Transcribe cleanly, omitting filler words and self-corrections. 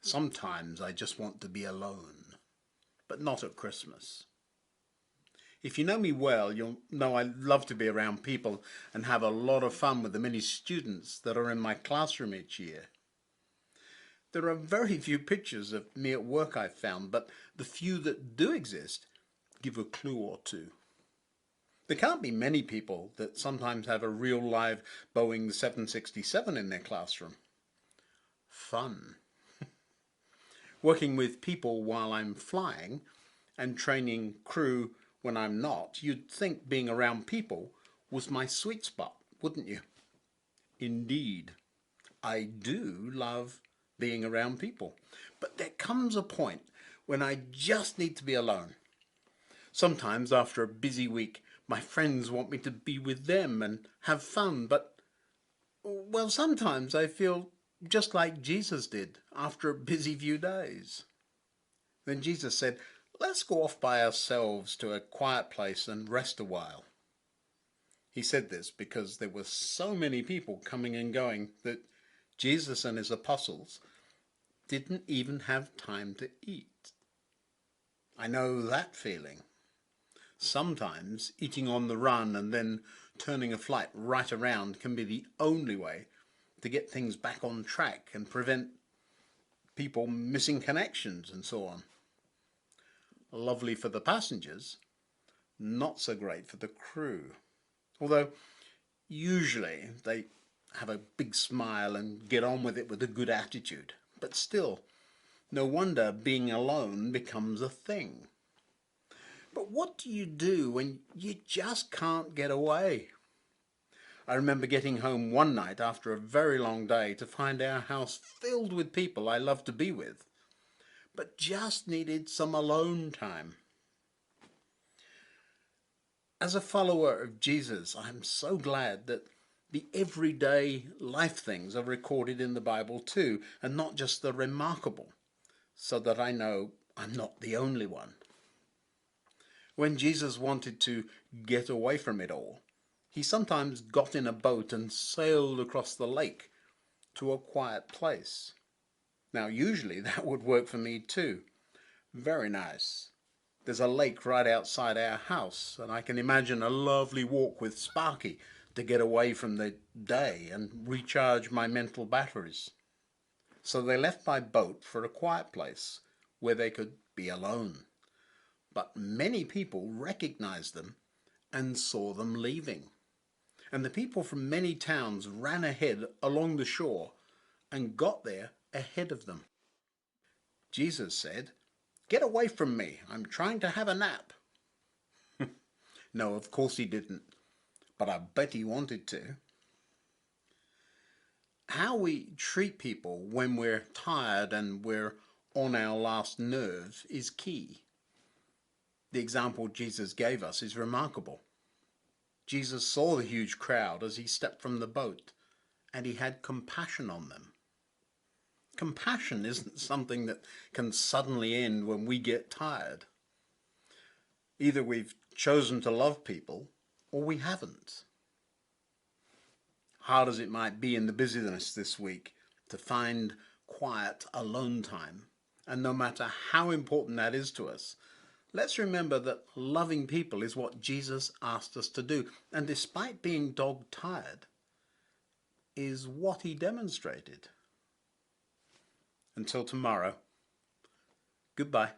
Sometimes I just want to be alone, but not at Christmas. If you know me well, you'll know I love to be around people and have a lot of fun with the many students that are in my classroom each year. There are very few pictures of me at work I've found, but the few that do exist give a clue or two. There can't be many people that sometimes have a real live Boeing 767 in their classroom. Fun. Working with people while I'm flying and training crew when I'm not, you'd think being around people was my sweet spot, wouldn't you? Indeed, I do love being around people. But there comes a point when I just need to be alone. Sometimes after a busy week, my friends want me to be with them and have fun, but, well, sometimes I feel just like Jesus did after a busy few days. Then Jesus said, let's go off by ourselves to a quiet place and rest a while. He said this because there were so many people coming and going that Jesus and his apostles didn't even have time to eat. I know that feeling. Sometimes eating on the run and then turning a flight right around can be the only way to get things back on track and prevent people missing connections and so on. Lovely for the passengers, not so great for the crew. Although usually they have a big smile and get on with it with a good attitude. But still, no wonder being alone becomes a thing. But what do you do when you just can't get away? I remember getting home one night after a very long day to find our house filled with people I love to be with, but just needed some alone time. As a follower of Jesus, I'm so glad that the everyday life things are recorded in the Bible too, and not just the remarkable, so that I know I'm not the only one. When Jesus wanted to get away from it all, he sometimes got in a boat and sailed across the lake to a quiet place. Now, usually that would work for me too. Very nice. There's a lake right outside our house, and I can imagine a lovely walk with Sparky to get away from the day and recharge my mental batteries. So they left by boat for a quiet place where they could be alone. But many people recognized them and saw them leaving. And the people from many towns ran ahead along the shore and got there ahead of them. Jesus said, "Get away from me, I'm trying to have a nap." No, of course he didn't, but I bet he wanted to. How we treat people when we're tired and we're on our last nerve is key. The example Jesus gave us is remarkable. Jesus saw the huge crowd as he stepped from the boat, and he had compassion on them. Compassion isn't something that can suddenly end when we get tired. Either we've chosen to love people or we haven't. Hard as it might be in the busyness this week to find quiet, alone time, and no matter how important that is to us, let's remember that loving people is what Jesus asked us to do, and despite being dog-tired, is what he demonstrated. Until tomorrow, goodbye.